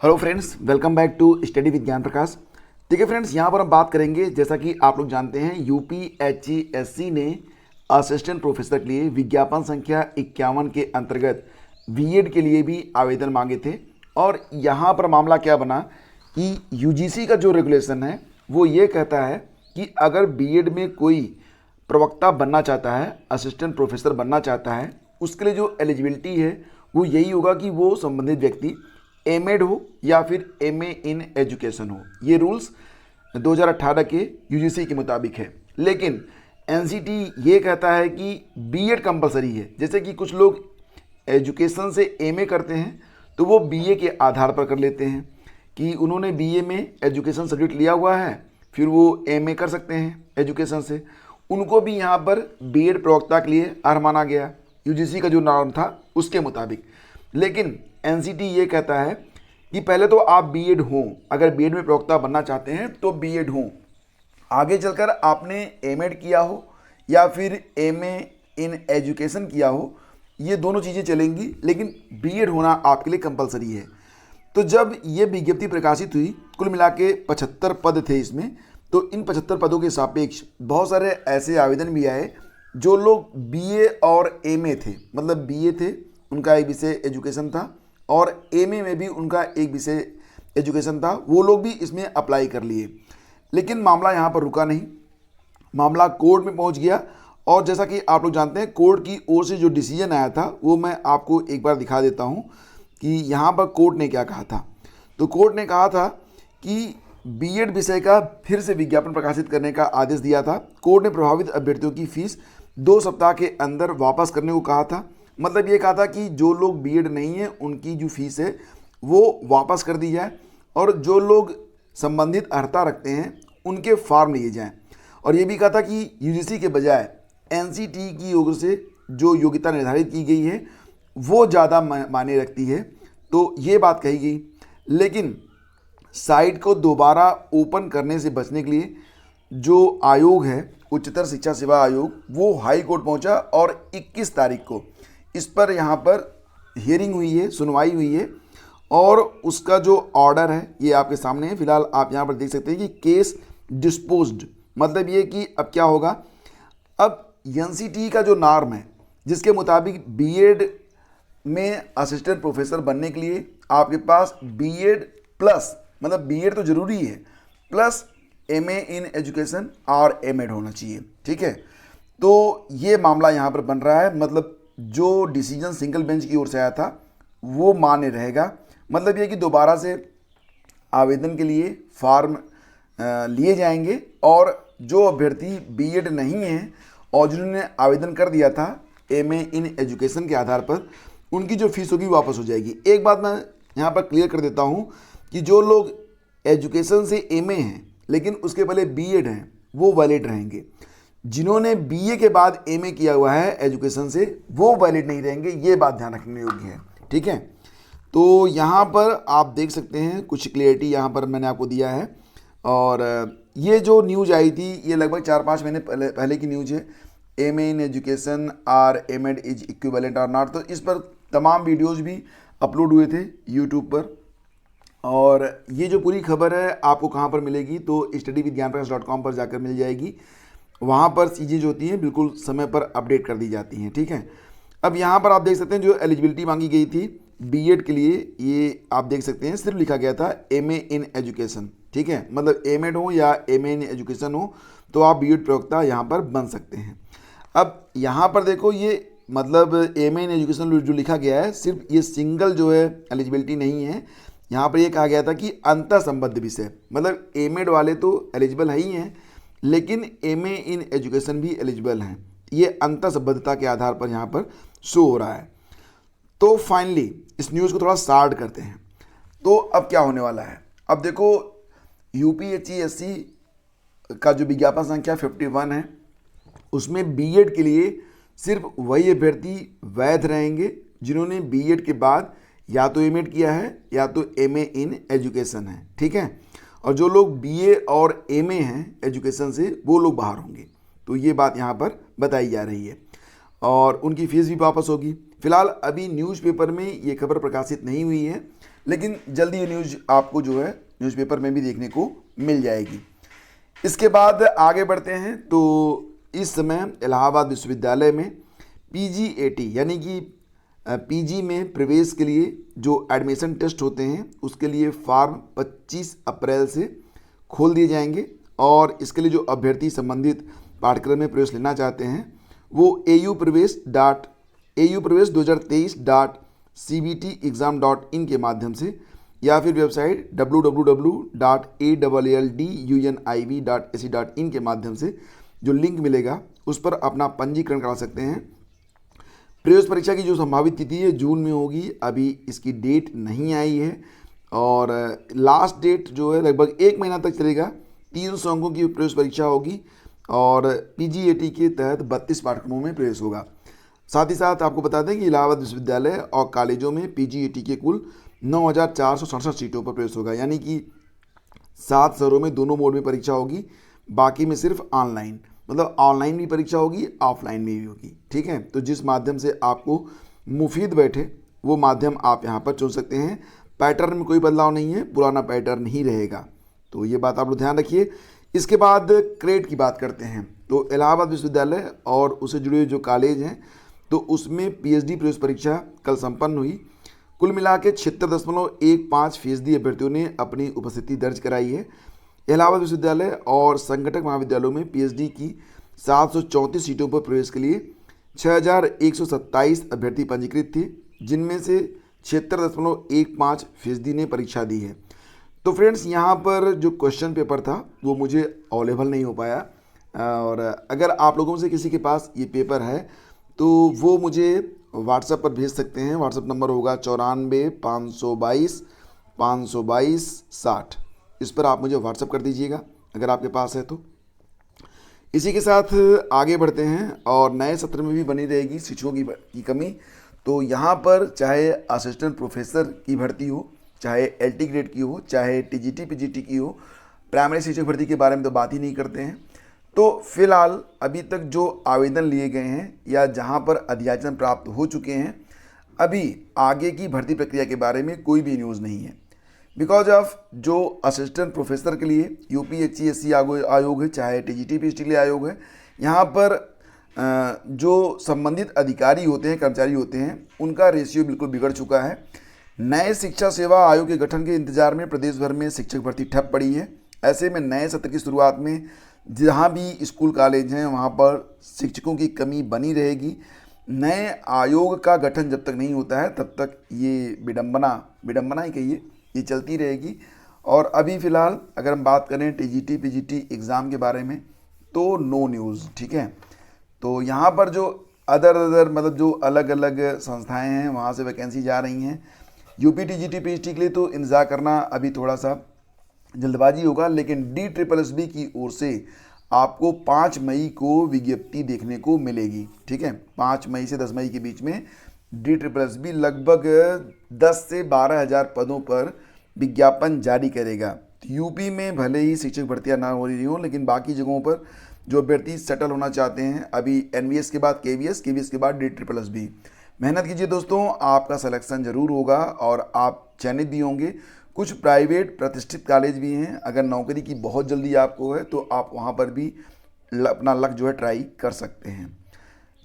Hello friends, welcome back to study with Gyan Prakash. देखिए friends, यहाँ पर हम बात करेंगे, जैसा कि आप लोग जानते हैं, यूपीएचईएससी ने असिस्टेंट प्रोफेसर के लिए विज्ञापन संख्या 51 के अंतर्गत बीएड के लिए भी आवेदन मांगे थे। और यहाँ पर मामला क्या बना कि यूजीसी का जो रेगुलेशन है वो ये कहता है कि अगर बीएड में कोई प्रवक्ता बनना चाहता है, असिस्टेंट प्रोफेसर बनना चाहता है, उसके लिए जो एलिजिबिलिटी है वो यही होगा कि वो संबंधित व्यक्ति एमएड हो या फिर एमए इन एजुकेशन हो। ये रूल्स 2018 के यूजीसी के मुताबिक है। लेकिन एनसीटी ये कहता है कि बीएड कंपलसरी है। जैसे कि कुछ लोग एजुकेशन से एमए करते हैं तो वो बीए के आधार पर कर लेते हैं कि उन्होंने बीए में एजुकेशन सब्जेक्ट लिया हुआ है, फिर वो एमए कर सकते हैं एजुकेशन से। उनको भी यहाँ पर बीएड प्रवक्ता के लिए अर्ह माना गया यूजीसी का जो नॉर्म था उसके मुताबिक। लेकिन एनसीटी ये कहता है कि पहले तो आप बीएड हों, अगर बीएड में प्रवक्ता बनना चाहते हैं तो बीएड हों। आगे चलकर आपने एमएड किया हो या फिर एमए इन एजुकेशन किया हो, ये दोनों चीज़ें चलेंगी, लेकिन बीएड होना आपके लिए कंपलसरी है। तो जब ये विज्ञप्ति प्रकाशित हुई, कुल मिला के 75 पद थे इसमें, तो इन 75 पदों के सापेक्ष बहुत सारे ऐसे आवेदन भी आए जो लोग बीए और एमए थे, मतलब बीए थे, उनका एक विषय एजुकेशन था, और एमए में भी उनका एक विषय एजुकेशन था, वो लोग भी इसमें अप्लाई कर लिए। लेकिन मामला यहाँ पर रुका नहीं, मामला कोर्ट में पहुँच गया। और जैसा कि आप लोग जानते हैं, कोर्ट की ओर से जो डिसीजन आया था वो मैं आपको एक बार दिखा देता हूँ कि यहाँ पर कोर्ट ने क्या कहा था। तो कोर्ट ने कहा था कि बीएड विषय का फिर से विज्ञापन प्रकाशित करने का आदेश दिया था। कोर्ट ने प्रभावित अभ्यर्थियों की फीस 2 सप्ताह के अंदर वापस करने को कहा था। मतलब ये कहा था कि जो लोग बीएड नहीं है उनकी जो फीस है वो वापस कर दी जाए, और जो लोग संबंधित अर्हता रखते हैं उनके फॉर्म लिए जाएं। और ये भी कहा था कि यूजीसी के बजाय एनसीटी की ओर से जो योग्यता निर्धारित की गई है वो ज़्यादा मायने रखती है। तो ये बात कही गई। लेकिन साइट को दोबारा ओपन करने से बचने के लिए जो आयोग है, उच्चतर शिक्षा सेवा आयोग, वो हाई कोर्ट पहुंचा और 21 तारीख को इस पर यहाँ पर हियरिंग हुई है, सुनवाई हुई है। और उसका जो ऑर्डर है ये आपके सामने है। फिलहाल आप यहाँ पर देख सकते हैं कि केस डिस्पोज्ड। मतलब ये कि अब क्या होगा, अब एनसीटी का जो नॉर्म है जिसके मुताबिक बीएड में असिस्टेंट प्रोफेसर बनने के लिए आपके पास बीएड प्लस, मतलब बीएड तो ज़रूरी है, प्लस एमए इन एजुकेशन और एमएड होना चाहिए। ठीक है, तो ये मामला यहाँ पर बन रहा है। मतलब जो डिसीजन सिंगल बेंच की ओर से आया था वो मान्य रहेगा। मतलब ये कि दोबारा से आवेदन के लिए फॉर्म लिए जाएंगे, और जो अभ्यर्थी बीएड नहीं हैं और जिन्होंने आवेदन कर दिया था एमए इन एजुकेशन के आधार पर, उनकी जो फीस होगी वापस हो जाएगी। एक बात मैं यहाँ पर क्लियर कर देता हूँ कि जो लोग एजुकेशन से एमए हैं लेकिन उसके पहले बीएड हैं वो वैलिड रहेंगे। जिन्होंने बीए के बाद एमए किया हुआ है एजुकेशन से वो वैलिड नहीं रहेंगे। ये बात ध्यान रखने योग्य है। ठीक है, तो यहाँ पर आप देख सकते हैं कुछ क्लियरिटी यहाँ पर मैंने आपको दिया है। और ये जो न्यूज़ आई थी ये लगभग 4-5 महीने पहले की न्यूज़ है। MA in education or MEd is equivalent और नॉट। तो इस पर तमाम वीडियोज़ भी अपलोड हुए थे यूट्यूब पर। और ये जो पूरी खबर है आपको कहाँ पर मिलेगी, तो studyvidgyanprakash.com पर जाकर मिल जाएगी। वहाँ पर चीज़ें जो होती हैं बिल्कुल समय पर अपडेट कर दी जाती हैं। ठीक है, अब यहाँ पर आप देख सकते हैं जो एलिजिबिलिटी मांगी गई थी बीएड के लिए, ये आप देख सकते हैं सिर्फ लिखा गया था एमए इन एजुकेशन। ठीक है, मतलब एमएड हो या एमए इन एजुकेशन हो तो आप बीएड प्रवक्ता यहाँ पर बन सकते हैं। अब यहाँ पर देखो, ये मतलब एमए इन एजुकेशन जो लिखा गया है, सिर्फ ये सिंगल जो है एलिजिबिलिटी नहीं है। यहाँ पर ये कहा गया था कि अंतर संबद्ध विषय, मतलब एमएड वाले तो एलिजिबल है ही हैं, लेकिन एमए इन एजुकेशन भी एलिजिबल हैं। ये अंतर संबद्धता के आधार पर यहाँ पर शो हो रहा है। तो फाइनली इस न्यूज़ को थोड़ा शार्ट करते हैं। तो अब क्या होने वाला है, अब देखो यूपीएचईएससी का जो विज्ञापन संख्या 51 है उसमें बीएड के लिए सिर्फ वही अभ्यर्थी वैध रहेंगे जिन्होंने बीएड के बाद या तो एमएड किया है या तो एमए इन एजुकेशन है। ठीक है, और जो लोग बीए और एमए हैं एजुकेशन से वो लोग बाहर होंगे। तो ये बात यहाँ पर बताई जा रही है, और उनकी फीस भी वापस होगी। फिलहाल अभी न्यूज़पेपर में ये खबर प्रकाशित नहीं हुई है, लेकिन जल्दी ये न्यूज़ आपको जो है न्यूज़पेपर में भी देखने को मिल जाएगी। इसके बाद आगे बढ़ते हैं तो इस समय इलाहाबाद विश्वविद्यालय में PGAT यानी कि पीजी में प्रवेश के लिए जो एडमिशन टेस्ट होते हैं उसके लिए फॉर्म 25 अप्रैल से खोल दिए जाएंगे और इसके लिए जो अभ्यर्थी संबंधित पाठ्यक्रम में प्रवेश लेना चाहते हैं वो aupreves2023.cbtexam.in के माध्यम से या फिर वेबसाइट www.allduniv.ac.in के माध्यम से जो लिंक मिलेगा उस पर अपना पंजीकरण करा सकते हैं। प्रवेश परीक्षा की जो संभावित तिथि है जून में होगी, अभी इसकी डेट नहीं आई है और लास्ट डेट जो है लगभग 1 महीना तक चलेगा। 300 अंकों की प्रवेश परीक्षा होगी और PGAT के तहत 32 पाठ्यक्रमों में प्रवेश होगा। साथ ही साथ आपको बता दें कि इलाहाबाद विश्वविद्यालय और कॉलेजों में PGAT के कुल 9,467 सीटों पर प्रवेश होगा, यानी कि 7 शहरों में दोनों मोड में परीक्षा होगी, बाकी में सिर्फ ऑनलाइन, मतलब ऑनलाइन भी परीक्षा होगी, ऑफलाइन में भी होगी। ठीक है, तो जिस माध्यम से आपको मुफीद बैठे वो माध्यम आप यहाँ पर चुन सकते हैं। पैटर्न में कोई बदलाव नहीं है, पुराना पैटर्न ही रहेगा, तो ये बात आप लोग ध्यान रखिए। इसके बाद क्रेट की बात करते हैं तो इलाहाबाद विश्वविद्यालय और उससे जुड़े जो कॉलेज हैं तो उसमें PhD प्रवेश परीक्षा कल संपन्न हुई। कुल मिला के 76.15% अभ्यर्थियों ने अपनी उपस्थिति दर्ज कराई है। इलाहाबाद विश्वविद्यालय और संगठक महाविद्यालयों में PhD की 734 सीटों पर प्रवेश के लिए 6,127 अभ्यर्थी पंजीकृत थे, जिनमें से 76.15% ने परीक्षा दी है। तो फ्रेंड्स, यहाँ पर जो क्वेश्चन पेपर था वो मुझे अवेलेबल नहीं हो पाया और अगर आप लोगों में से किसी के पास ये पेपर है तो वो मुझे व्हाट्सएप पर भेज सकते हैं। व्हाट्सएप नंबर होगा 94 522 522 60। इस पर आप मुझे व्हाट्सएप कर दीजिएगा अगर आपके पास है तो। इसी के साथ आगे बढ़ते हैं और नए सत्र में भी बनी रहेगी शिक्षकों की कमी। तो यहाँ पर चाहे असिस्टेंट प्रोफेसर की भर्ती हो, चाहे LT ग्रेड की हो, चाहे TGT PGT की हो, प्राइमरी शिक्षक भर्ती के बारे में तो बात ही नहीं करते हैं। तो फिलहाल अभी तक जो आवेदन लिए गए हैं या जहां पर अधियाचन प्राप्त हो चुके हैं, अभी आगे की भर्ती प्रक्रिया के बारे में कोई भी न्यूज़ नहीं है। बिकॉज ऑफ जो असिस्टेंट प्रोफेसर के लिए UPHESC आयोग है, चाहे TGT PGT के लिए आयोग है, यहाँ पर जो संबंधित अधिकारी होते हैं, कर्मचारी होते हैं, उनका रेशियो बिल्कुल बिगड़ चुका है। नए शिक्षा सेवा आयोग के गठन के इंतजार में प्रदेश भर में शिक्षक भर्ती ठप पड़ी है। ऐसे में नए सत्र की शुरुआत में जहाँ भी स्कूल कॉलेज हैं वहाँ पर शिक्षकों की कमी बनी रहेगी। नए आयोग का गठन जब तक नहीं होता है तब तक ये विडंबना ही कहिए, ये चलती रहेगी। और अभी फ़िलहाल अगर हम बात करें TGT PGT एग्ज़ाम के बारे में तो नो न्यूज़। ठीक है, तो यहाँ पर जो अदर मतलब जो अलग अलग संस्थाएं हैं वहाँ से वैकेंसी जा रही हैं। UP TGT PGT के लिए तो इंतज़ार करना अभी थोड़ा सा जल्दबाजी होगा, लेकिन DSSB की ओर से आपको 5 मई को विज्ञप्ति देखने को मिलेगी। ठीक है, 5 मई से 10 मई के बीच में DSSB लगभग 10 से 12 हज़ार पदों पर विज्ञापन जारी करेगा। यूपी में भले ही शिक्षक भर्तियाँ ना हो रही हों, लेकिन बाकी जगहों पर जो अभ्यर्थी सेटल होना चाहते हैं, अभी NVS के बाद KVS के बाद DSSB, मेहनत कीजिए दोस्तों, आपका सिलेक्शन ज़रूर होगा और आप चयनित भी होंगे। कुछ प्राइवेट प्रतिष्ठित कॉलेज भी हैं, अगर नौकरी की बहुत जल्दी आपको है तो आप वहाँ पर भी अपना लक जो है ट्राई कर सकते हैं।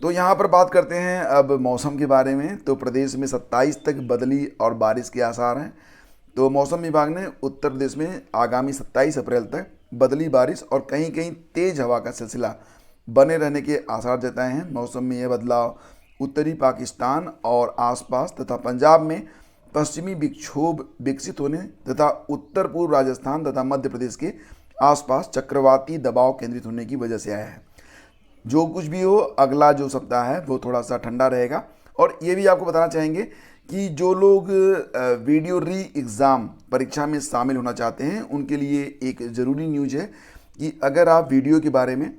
तो यहाँ पर बात करते हैं अब मौसम के बारे में। तो प्रदेश में 27 तक बदली और बारिश के आसार हैं। तो मौसम विभाग ने उत्तर प्रदेश में आगामी 27 अप्रैल तक बदली, बारिश और कहीं कहीं तेज हवा का सिलसिला बने रहने के आसार जताए हैं। मौसम में यह बदलाव उत्तरी पाकिस्तान और आसपास तथा पंजाब में पश्चिमी विक्षोभ विकसित होने तथा उत्तर पूर्व राजस्थान तथा मध्य प्रदेश के आसपास चक्रवाती दबाव केंद्रित होने की वजह से आया है। जो कुछ भी हो, अगला जो सप्ताह है वो थोड़ा सा ठंडा रहेगा। और ये भी आपको बताना चाहेंगे कि जो लोग वीडियो री एग्ज़ाम परीक्षा में शामिल होना चाहते हैं उनके लिए एक ज़रूरी न्यूज़ है कि अगर आप वीडियो के बारे में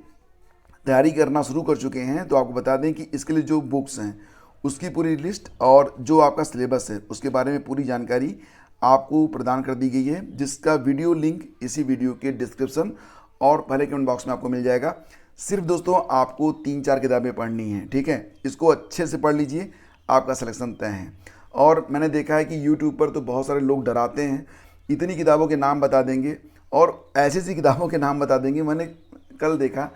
तैयारी करना शुरू कर चुके हैं तो आपको बता दें कि इसके लिए जो बुक्स हैं उसकी पूरी लिस्ट और जो आपका सिलेबस है उसके बारे में पूरी जानकारी आपको प्रदान कर दी गई है, जिसका वीडियो लिंक इसी वीडियो के डिस्क्रिप्शन और पहले कमेंट बॉक्स में आपको मिल जाएगा। सिर्फ दोस्तों आपको 3-4 किताबें पढ़नी हैं। ठीक है, इसको अच्छे से पढ़ लीजिए, आपका सिलेक्शन तय है। और मैंने देखा है कि यूट्यूब पर तो बहुत सारे लोग डराते हैं, इतनी किताबों के नाम बता देंगे और ऐसी ऐसी किताबों के नाम बता देंगे। मैंने कल देखा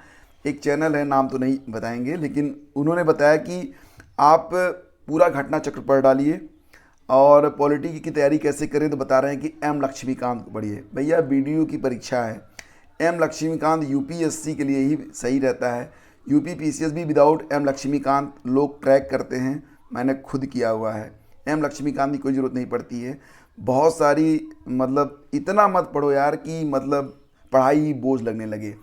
एक चैनल है, नाम तो नहीं बताएंगे, लेकिन उन्होंने बताया कि आप पूरा घटना चक्र पढ़ डालिए और पॉलिटी की तैयारी कैसे करें, तो बता रहे हैं कि एम लक्ष्मीकांत को पढ़िए। भैया बीडीयू की परीक्षा है, एम लक्ष्मीकांत यूपीएससी के लिए ही सही रहता है। यूपी पीसीएस भी विदाउट एम लक्ष्मीकांत लोग क्रैक करते हैं, मैंने खुद किया हुआ है। एम लक्ष्मीकांत की कोई ज़रूरत नहीं पड़ती है। बहुत सारी मतलब इतना मत पढ़ो यार कि मतलब पढ़ाई ही बोझ लगने लगे।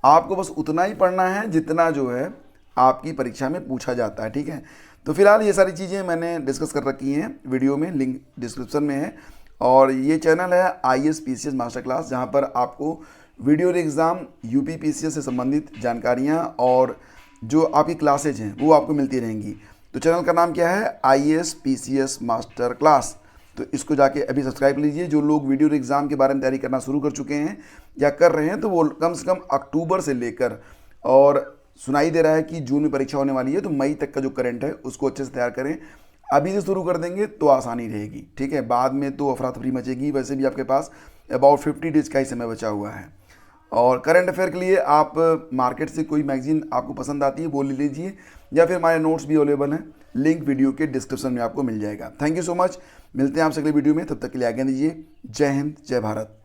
आपको बस उतना ही पढ़ना है जितना जो है आपकी परीक्षा में पूछा जाता है, ठीक है। तो फिलहाल ये सारी चीज़ें मैंने डिस्कस कर रखी हैं वीडियो में, लिंक डिस्क्रिप्शन में है। और ये चैनल है IAS PCS मास्टर क्लास, जहाँ पर आपको वीडियो एग्ज़ाम यूपी PCS से संबंधित जानकारियाँ और जो आपकी क्लासेज हैं वो आपको मिलती रहेंगी। तो चैनल का नाम क्या है, IAS PCS मास्टर क्लास। तो इसको जाके अभी सब्सक्राइब लीजिए। जो लोग वीडियो एग्ज़ाम के बारे में तैयारी करना शुरू कर चुके हैं या कर रहे हैं, तो वो कम से कम अक्टूबर से लेकर, और सुनाई दे रहा है कि जून में परीक्षा होने वाली है, तो मई तक का जो करंट है उसको अच्छे से तैयार करें। अभी से शुरू कर देंगे तो आसानी रहेगी, ठीक है। बाद में तो अफरा तफरी मचेगी। वैसे भी आपके पास अबाउट 50 डेज का ही समय बचा हुआ है। और करंट अफेयर के लिए आप मार्केट से कोई मैगजीन आपको पसंद आती है वो ले लीजिए, या फिर हमारे नोट्स भी अवेलेबल हैं, लिंक वीडियो के डिस्क्रिप्शन में आपको मिल जाएगा। थैंक यू सो मच, मिलते हैं आपसे अगले वीडियो में, तब तक के लिए आज्ञा दीजिए। जय हिंद, जय भारत।